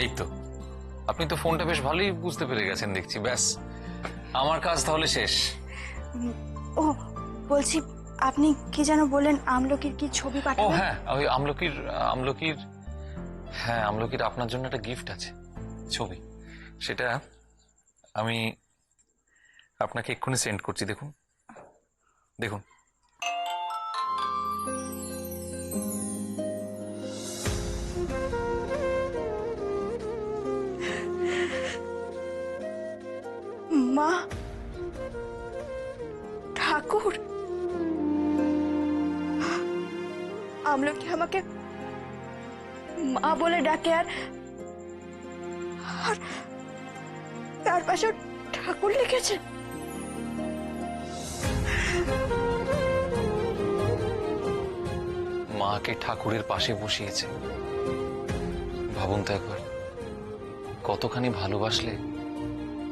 এই তো, আপনি তো ফোনটা বেশ ভালোই বুঝতে পেরে গেছেন দেখছি। ব্যাস, আমার কাজ তাহলে শেষ। ও বলছি, আপনি কি যেন বলেন, আমলকির কি ছবি ও পাঠাবেন? হ্যাঁ, ওই আমলকির হ্যাঁ, আমলকির আপনার জন্য একটা গিফট আছে, ছবি। সেটা আমি আপনাকে এক্ষুনি সেন্ড করছি, দেখুন দেখুন। মা, ঠাকুর, আমলকি আমাকে মা বলে ডাকে, আর আর তার পাশে ঠাকুর লিখেছে। মাকে ঠাকুরের পাশে বসিয়েছে। ভাবুন তো একবার, কতখানি ভালোবাসলে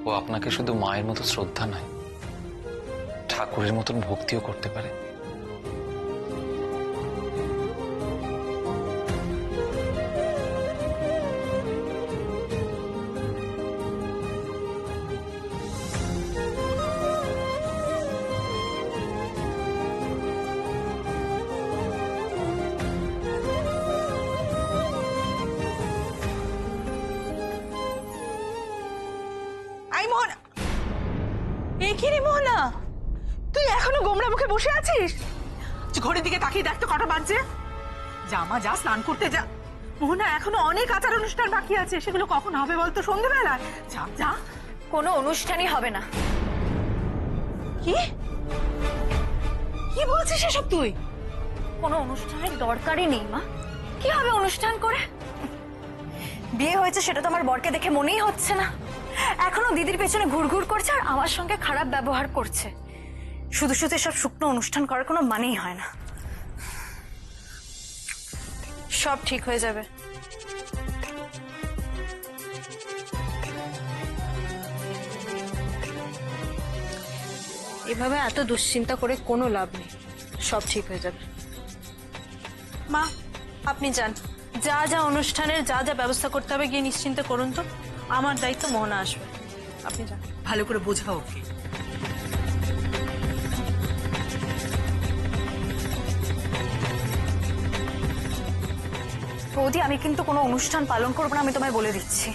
ও আপনাকে শুধু মায়ের মতো শ্রদ্ধা নয়, ঠাকুরের মতন ভক্তিও করতে পারে। আই মোহনা, এই কি রে মোহনা, তুই এখনো গোমরা মুখে বসে আছিস? ঘড়ির দিকে তাকিয়ে দেখ তো কটা বাজছে। জামা যা, স্নান করতে যা। মোহনা, এখনো অনেক আচার অনুষ্ঠান বাকি আছে, সেগুলো কখন হবে বলতো? সন্ধ্যেবেলায় যা যা। কোনো অনুষ্ঠানই হবে না। কি কি বলছিস এসব তুই? কোনো অনুষ্ঠানের দরকারই নেই মা। কি হবে অনুষ্ঠান করে? বিয়ে হয়েছে সেটা তো আমার বরকে দেখে মনেই হচ্ছে না। এখনো দিদির পেছনে ঘুরঘুর করছে আর আমার সঙ্গে খারাপ ব্যবহার করছে। শুধু শুধু এসব শুকনো অনুষ্ঠান করার কোনো মানেই হয় না। সব ঠিক হয়ে যাবে। এভাবে এত দুশ্চিন্তা করে কোনো লাভ নেই, সব ঠিক হয়ে যাবে। মা, আপনি যান, যা যা অনুষ্ঠানের যা যা ব্যবস্থা করতে হবে গিয়ে নিশ্চিন্তে করুন তো। আমার দায়িত্ব, মোহনা আসবে। আপনি যান। ভালো করে বোঝাও ওকে। বৌদি, আমি কিন্তু কোনো অনুষ্ঠান পালন করবো না, আমি তোমায় বলে দিচ্ছি।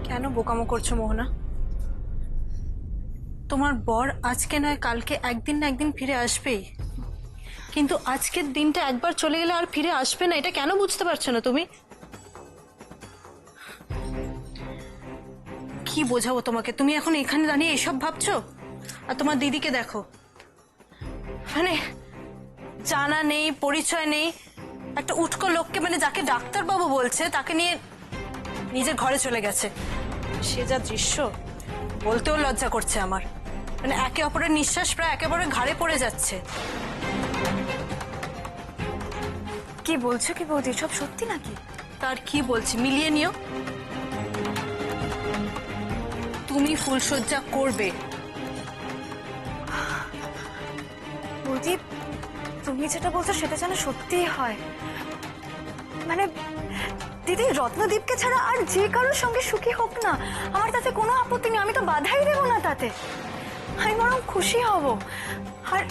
কেন বোকামো করছো মোহনা? তোমার বর আজকে নয় কালকে একদিন না একদিন ফিরে আসবেই, কিন্তু আজকের দিনটা একবার চলে গেলে আর ফিরে আসবে না, এটা কেন বুঝতে পারছো না তুমি? কি বোঝাবো তোমাকে? তুমি এখন এখানে দাঁড়িয়ে এসব ভাবছো, আর তোমার দিদিকে দেখো, মানে জানা নেই, পরিচয় নেই, একটা উটকো লোককে, মানে যাকে ডাক্তারবাবু বলছে তাকে নিয়ে নিজের ঘরে চলে গেছে। সে যা দৃশ্য, বলতেও লজ্জা করছে আমার। মানে একে অপরের নিঃশ্বাস প্রায় একেবারে ঘাড়ে পড়ে যাচ্ছে। কি বলছো কি বৌদি, সব সত্যি নাকি? তার কি বলছি, মিলিয়ে নিও। তুমি ফুলসজ্জা করবে। বৌদি, তুমি যেটা বলছো সেটা যেন সত্যিই হয়। মানে দিদি রত্নদীপকে ছাড়া আর যে কারোর সঙ্গে সুখী হোক না, আমার তাতে কোনো আপত্তি নেই, আমি তো বাধাই দেবো না তাতে। আমি বরং খুশি হব। আর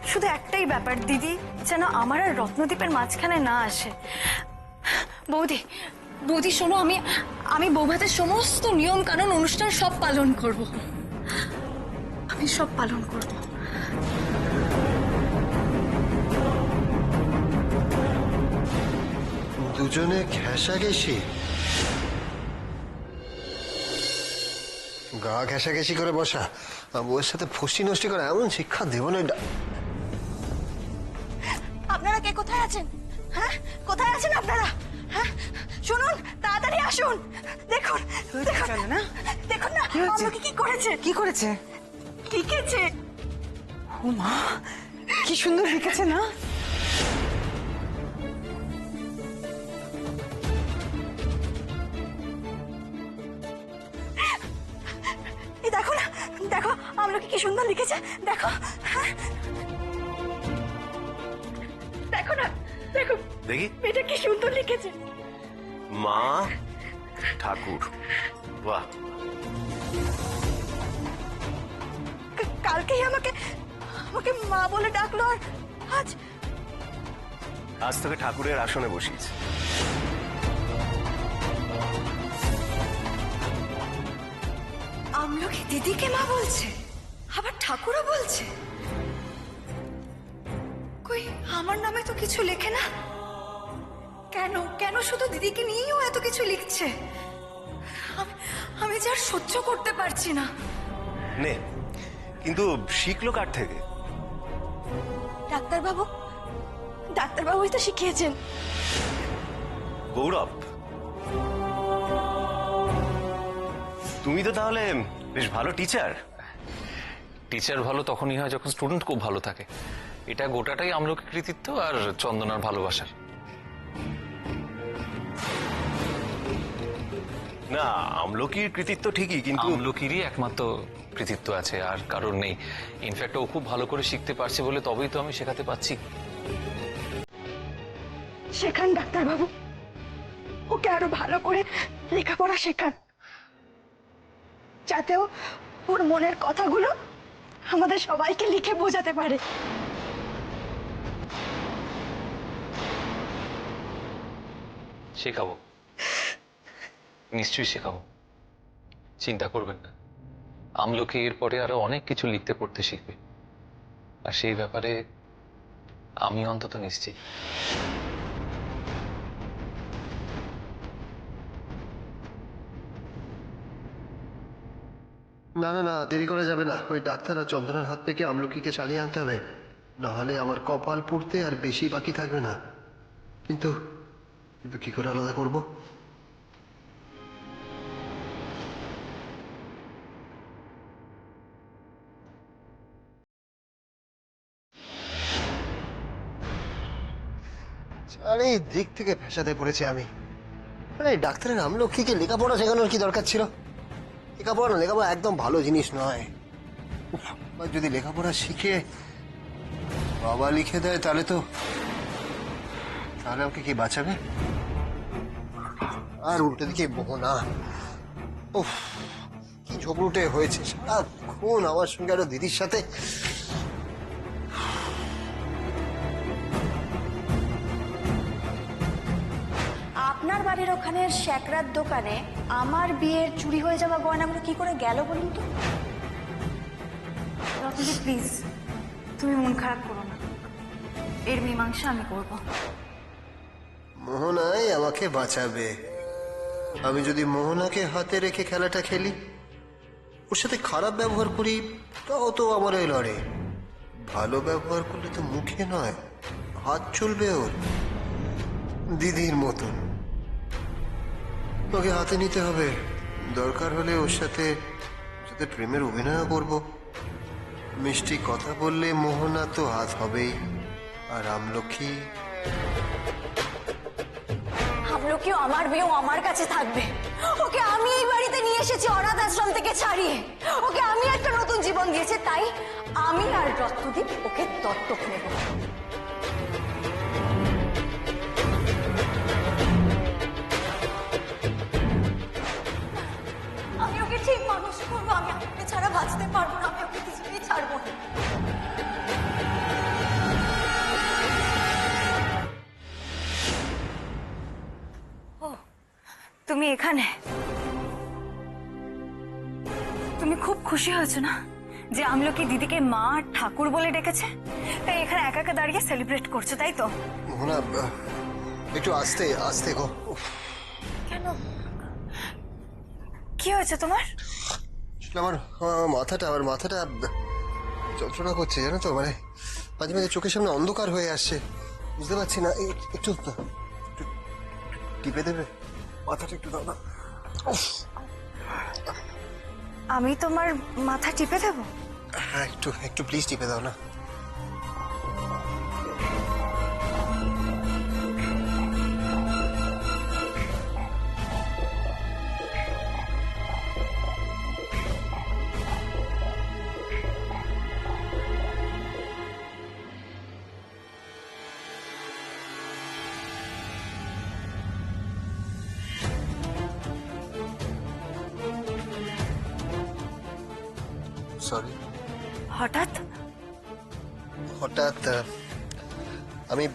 শুধু একটাই ব্যাপার, দিদি যেন আমার আর রত্নদীপের মাঝখানে না আসে। বৌদি, বৌদি শোনো, আমি বৌভাতের সমস্ত নিয়ম কানুন অনুষ্ঠান সব পালন করব। আমি সব পালন করব। দুজনে ঘেঁষাঘেঁষি, গা ঘেঁষাঘেঁষি করে বসা, বউয়ের সাথে ফুসি নষ্টি করে, এমন শিক্ষা দেব না। আপনারা কে কোথায় আছেন? হ্যাঁ, কোথায় আছেন আপনারা? হ্যাঁ, শুনুন, তাড়াতাড়ি আসুন। দেখুন চলো না, দেখুন না কি হয়েছে? আমাকে কি করেছে। কি করেছে? লিখেছে। ও মা, কি সুন্দর লিখেছে না? এই দেখো না, দেখো আমলকি কি সুন্দর লিখেছে, দেখো। হ্যাঁ, দেখো না, দেখো দেখি এটা কি সুন্দর লিখেছে। মা ঠাকুর, বাহ। কালকেই আমাকে আমাকে মা বলে ডাকলো আর আজ আজ তোকে ঠাকুরের আসনে বসিয়েছে। আমলকি দিদিকে মা বলছে, আবার ঠাকুরও বলছে। কই আমার নামে তো কিছু লেখে না, কেন কেন শুধু দিদিকে নিয়েও এত কিছু লিখছে? আমি যে আর সহ্য করতে পারছি না। নে, কিন্তু শিখলো কার থেকে? ডাক্তারবাবুই তো শিখিয়েছেন। গৌরব, তুমি তো তাহলে বেশ ভালো টিচার। টিচার ভালো তখনই হয় যখন স্টুডেন্ট খুব ভালো থাকে। এটা গোটাটাই আমলকি কৃতিত্ব আর চন্দনার ভালোবাসার। না, আমলকির কৃতিত্ব ঠিকই, কিন্তু আমলকিরই একমাত্র কৃতিত্ব আছে, আর কারোর নেই। ইনফ্যাক্ট ও খুব ভালো করে শিখতে পারছে বলে তবেই তো আমি শেখাতে পাচ্ছি। শেখান ডাক্তারবাবু, ওকে আরো ভালো করে লেখাপড়া শেখান, যাতেও ওর মনের কথাগুলো আমাদের সবাইকে লিখে বোঝাতে পারে। শেখাবো, নিশ্চয়ই শেখাবো, চিন্তা করবেন না। আমলকি এরপরে আরো অনেক কিছু লিখতে পড়তে শিখবে, আর সেই ব্যাপারে আমি অন্তত নিশ্চিত। না না না, দেরি করা যাবে না। ওই ডাক্তার আর চন্দনার হাত থেকে আমলকিকে চালিয়ে আনতে হবে, নাহলে আমার কপাল পুড়তে আর বেশি বাকি থাকবে না। কিন্তু কিন্তু কি করে আলাদা করব? চারিদিক থেকে ফ্যাসাতে পড়েছি আমি। আরে এই ডাক্তারের আমলকিকে লেখাপড়া শেখানোর কি দরকার ছিল? লেখাপড়া একদম ভালো জিনিস নয়। উফ, আর যদি লেখাপড়া শিখে বাবা লিখে দেয় তাহলে আমাকে কি বাঁচাবে? আর উল্টো দিকে মোহনা, উফ কি ঝগড়ুটে হয়েছে সারাক্ষণ আমার সঙ্গে, আরো দিদির সাথে। আপনার বাড়ির ওখানে শ্যাকরার দোকানে আমার বিয়ের চুরি হয়ে যাওয়া গয়নাগুলো কি করে গেল বলুন তো? রতনজি প্লিজ, তুমি মন খারাপ করো না, এর মীমাংসা আমি করব। মোহনাই আমাকে বাঁচাবে। আমি যদি মোহনাকে হাতে রেখে খেলাটা খেলি, ওর সাথে খারাপ ব্যবহার করি, তাও তো আমার লড়ে। ভালো ব্যবহার করলে তো মুখে নয়, হাত চলবে ওর, দিদির মতন। ওকে হাতে নিতে হবে, দরকার হলে ওর সাথে প্রেমের অভিনয় করব। মিষ্টি কথা বললে মোহনা তো হাত হবেই, আর আমলকি আমলকিও আমার বিয়েও আমার কাছে থাকবে। ওকে আমি এই বাড়িতে নিয়ে এসেছি অনাথ আশ্রম থেকে ছাড়িয়ে, ওকে আমি একটা নতুন জীবন দিয়েছি, তাই আমি আর রত্নদীপ ওকে দত্তক নেব। আমি ওকে ঠিক মানুষ করবো, আমি ওকে ছাড়া বাঁচতে পারবো না, আমি ওকে কিছুতেই ছাড়বো না। তুমি এখানে, তুমি খুব খুশি হয়েছো না যে আমলকি দিদিকে মা আর ঠাকুর বলে ডেকেছে, তাই এখানে একা একা দাঁড়িয়ে সেলিব্রেট করছো, তাই তো? মোহনা একটু আস্তে আস্তে গো। উফ, কেন, কি হয়েছে তোমার? আমার আমার মাথাটা যন্ত্রণা করছে জানো তো, মানে মাঝে মাঝে চোখের সামনে অন্ধকার হয়ে আসছে, বুঝতে পারছি না। একটু টিপে দেবে মাথাটা, একটু দাও না। উফ, আমি তোমার মাথা টিপে দেবো? হ্যাঁ একটু একটু প্লিজ টিপে দাও না। সরি। হঠাৎ হঠাৎ আমি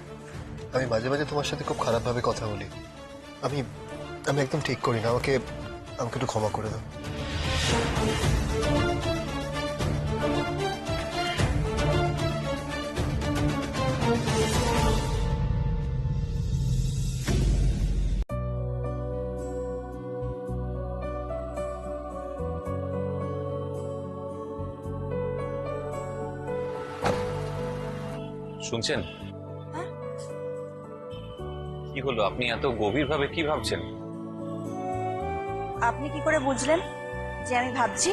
আমি মাঝে মাঝে তোমার সাথে খুব খারাপভাবে কথা বলি। আমি আমি একদম ঠিক করি না। আমাকে আমাকে একটু ক্ষমা করে দাও। শুনছেন? কি হলো, আপনি এত গভীরভাবে কি ভাবছেন? আপনি কি করে বুঝলেন যে আমি ভাবছি?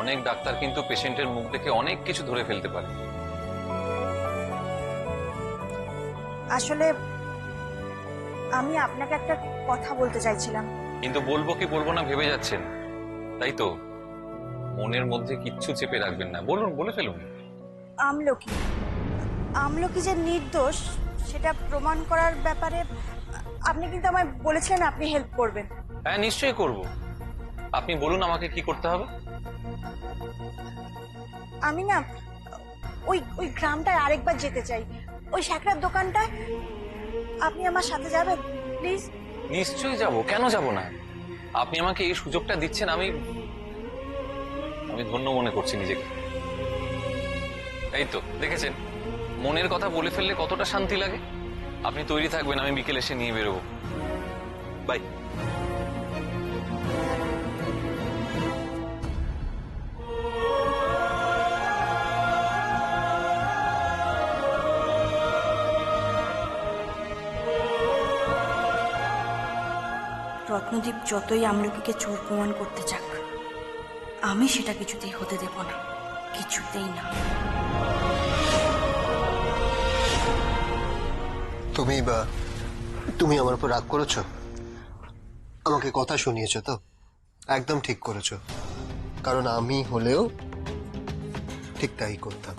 অনেক ডাক্তার কিন্তু পেশেন্টের মুখ দেখে অনেক কিছু ধরে ফেলতে পারে। আসলে আমি আপনাকে একটা কথা বলতে চাইছিলাম। কিন্তু বলবো কি বলবো না ভেবে যাচ্ছেন, তাই তো? মনের মধ্যে কিচ্ছু চেপে রাখবেন না, বলুন, বলে ফেলুন। আমলকি আমলকি যে নির্দোষ সেটা প্রমাণ করার ব্যাপারে আপনি কিন্তু আমায় বলেছিলেন আপনি হেল্প করবেন। হ্যাঁ, নিশ্চয়ই করব। আপনি বলুন আমাকে কি করতে হবে। আমি না ওই ওই গ্রামটায় আরেকবার যেতে চাই, ওই শ্যাকরার দোকানটায়। আপনি আমার সাথে যাবেন প্লিজ? নিশ্চয়ই যাব, কেন যাব না? আপনি আমাকে এই সুযোগটা দিচ্ছেন, আমি আমি ধন্য মনে করছি নিজেকে। এই তো দেখেছেন, মনের কথা বলে ফেললে কতটা শান্তি লাগে। আপনি তৈরি থাকবেন, আমি বিকেল এসে নিয়ে বেরোবো। বাই। রত্নদীপ যতই আমলকিকে চোর প্রমাণ করতে চাক, আমি সেটা কিছুতেই হতে দেব না, কিছুতেই না। তুমি আমার উপর রাগ করেছো? আমাকে কথা শুনিয়েছো তো? একদম ঠিক করেছো। কারণ আমি হলেও ঠিক তাই করতাম।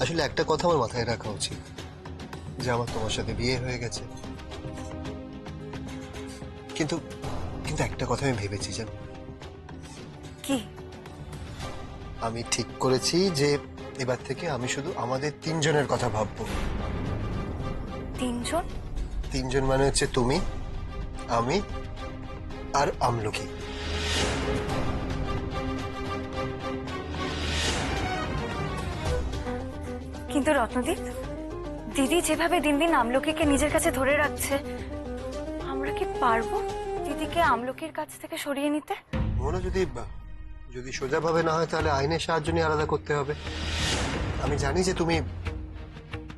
আসলে একটা কথা আমার মাথায় রাখা উচিত, যে আমার তোমার সাথে বিয়ে হয়ে গেছে। কিন্তু কিন্তু একটা কথা আমি ভেবেছি, জানো? কি? আমি ঠিক করেছি যে এবার থেকে আমি শুধু আমাদের তিনজনের কথা ভাববো। তিনজন? তিনজন মানে হচ্ছে তুমি, আমি আর আমলকি। কিন্তু রত্নদীপ, দিদি যেভাবে দিন দিন আমলকিকে নিজের কাছে ধরে রাখছে, আমরা কি পারবো দিদিকে আমলকির কাছ থেকে সরিয়ে নিতে? মনে যদি যদি সোজাভাবে না হয় তাহলে আইনের সাহায্য নিয়ে আলাদা করতে হবে। আমি জানি যে তুমি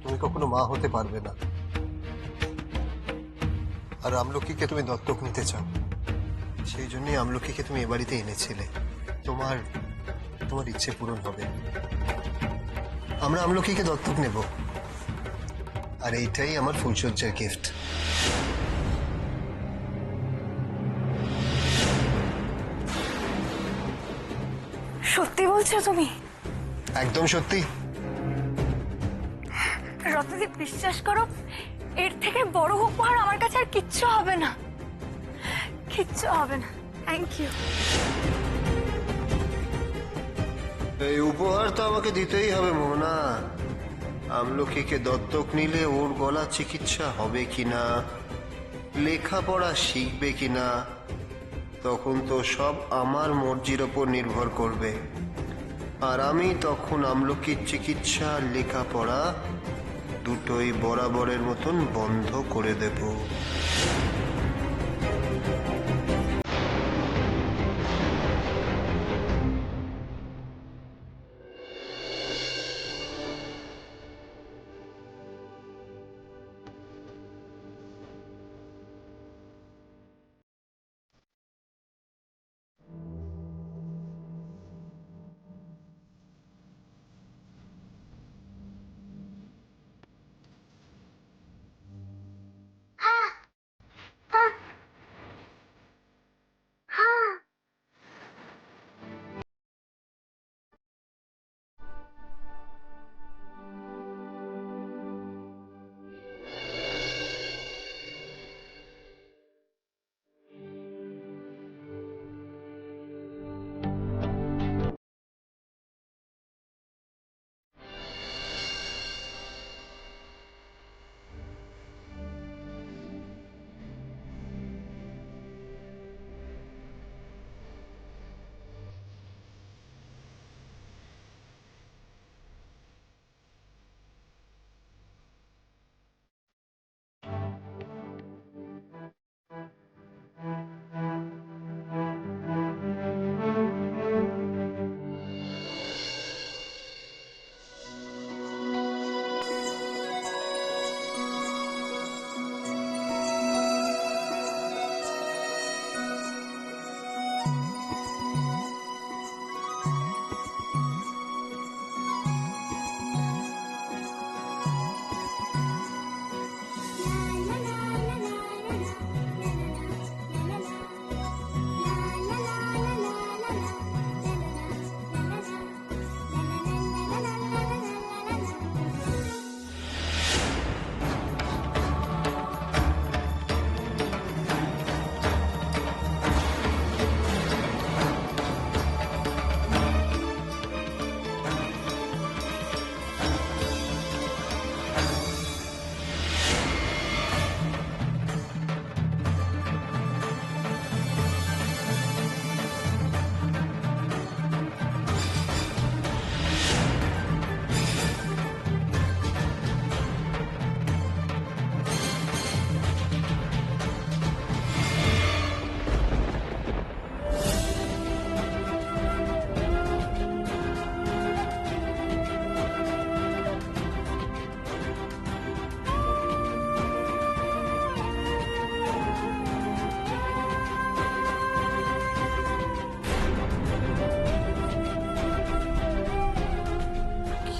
তুমি কখনো মা হতে পারবে না, আর আমলকিকে তুমি দত্তক নিতে চাও। সেই জন্যই আমলকিকে তুমি এ বাড়িতে এনেছিলে। তোমার তোমার ইচ্ছে পূরণ হবে। আমরা আমলকিকে দত্তক নেব, আর এইটাই আমার ফুলসজ্জার গিফট। সত্যি বলছো তুমি? একদম সত্যি। রত্নদীপ, বিশ্বাস করো, এর থেকে বড় উপহার আমার কাছে আর কিচ্ছু হবে না, কিচ্ছু হবে না। Thank you. এই উপহার তো আমাকে দিতেই হবে মোহনা। আমলকিকে দত্তক নিলে ওর গলা চিকিৎসা হবে কিনা, লেখাপড়া শিখবে কিনা, তখন তো সব আমার মর্জির ওপর নির্ভর করবে। আর আমি তখন আমলকির চিকিৎসা আর লেখাপড়া দুটোই বরাবরের মতন বন্ধ করে দেব।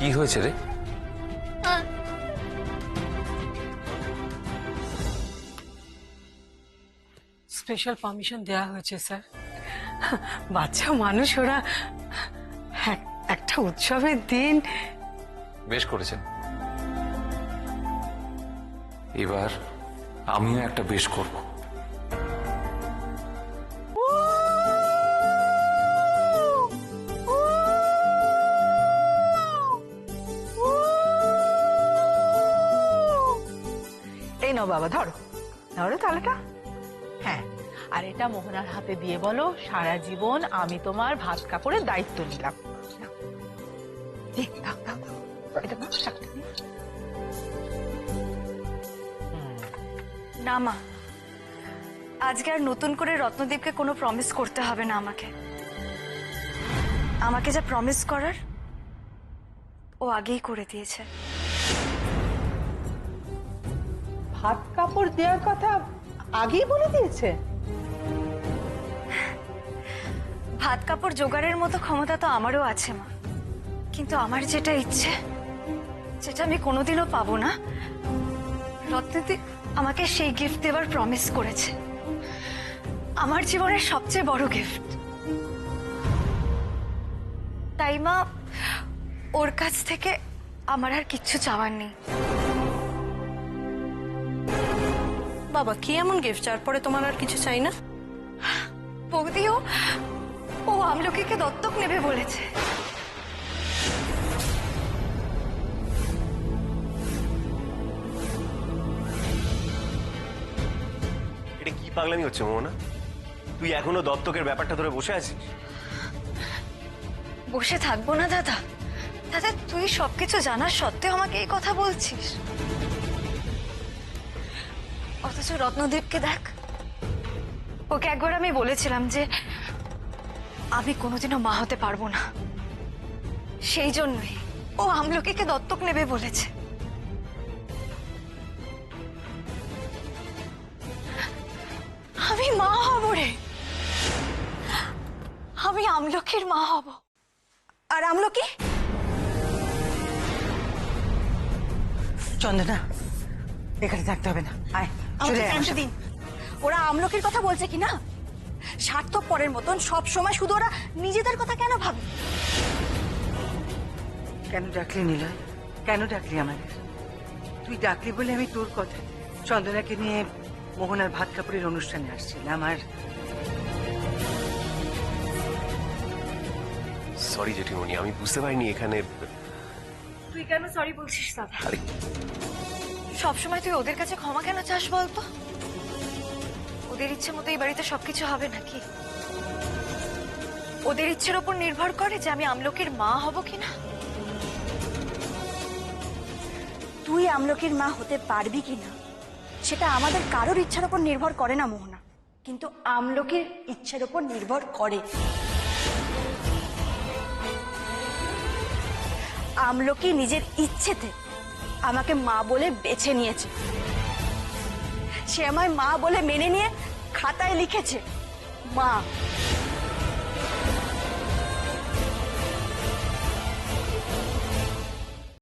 কি হয়েছে রে? স্পেশাল পারমিশন দেওয়া হয়েছে স্যার। বাচ্চা মানুষ ওরা, একটা উৎসবের দিন। বেশ করেছেন। এবার আমিও একটা বেশ করব। এই নাও বাবা, ধরো ধরো তালেটা। হ্যাঁ, আর এটা মোহনার হাতে দিয়ে বলো, সারা জীবন আমি তোমার ভাত কাপড়ের দায়িত্ব নিলাম। নাও। এই, দাও, দাও, দাও। এটা নাও, শাকটা নিয়ে। না মা, আজকে আর নতুন করে রত্নদীপকে কোনো প্রমিস করতে হবে না আমাকে। আমাকে যা প্রমিস করার ও আগেই করে দিয়েছে। ভাত কাপড় দেওয়ার কথা আগেই বলে দিয়েছে? ভাত কাপড় জোগাড়ের মতো ক্ষমতা তো আমারও আছে মা, কিন্তু আমার যেটা ইচ্ছে, যেটা আমি কোনোদিনও পাবো না, রত্নদীপ আমাকে সেই গিফট দেওয়ার প্রমিস করেছে। আমার জীবনের সবচেয়ে বড় গিফট। তাই মা, ওর কাছ থেকে আমার আর কিচ্ছু চাওয়ার নেই। বাবা, কি এমন গিফট যার পরে তোমার আর কিছু চাই না? বৌদিও ও আমলকিকে দত্তক নেবে বলেছে। এটা কি পাগলামি হচ্ছে মোহনা? তুই এখনো দত্তকের ব্যাপারটা ধরে বসে আছিস? বসে থাকবো না দাদা। দাদা, তুই সবকিছু জানার সত্ত্বেও আমাকে এই কথা বলছিস। অথচ রত্নদীপকে দেখ, ওকে একবার আমি বলেছিলাম যে আমি কোনোদিনও মা হতে পারবো না, সেই জন্যই ও আমলকিকে দত্তক নেবে বলেছে। আমি মা হব রে, আমি আমলকির মা হব। আর আমলকি? চন্দনা, এখানে থাকতে হবে না, আয় চলে আয় আমার সাথে। দিন, ওরা আমলকির কথা বলছে কি না? স্বার্থপরের মতন সব সময় শুধু ওরা নিজেদের কথা কেন ভাবে? কেন ডাকলি নিলয়? কেন ডাকলি আমাদের? তুই ডাকলি বলে আমি তোর কথা চন্দনাকে নিয়ে মোহনার ভাত কাপড়ের অনুষ্ঠানে আসছিলাম। আর সরি জেঠিমণি, আমি বুঝতে পারিনি এখানে। তুই কেন সরি বলছিস দাদা? আরে সবসময় তুই ওদের কাছে ক্ষমা কেন চাস বলতো? ওদের ইচ্ছে মতো এই বাড়িতে সবকিছু হবে নাকি? ওদের ইচ্ছের ওপর নির্ভর করে যে আমি আমলকির মা হব কিনা। তুই আমলকির মা হতে পারবি কিনা সেটা আমাদের কারোর ইচ্ছার উপর নির্ভর করে না মোহনা, কিন্তু আমলকির ইচ্ছের উপর নির্ভর করে। আমলকি নিজের ইচ্ছেতে আমাকে মা বলে বেছে নিয়েছে। সে আমায় মা বলে মেনে নিয়ে খাতায় লিখেছে মা।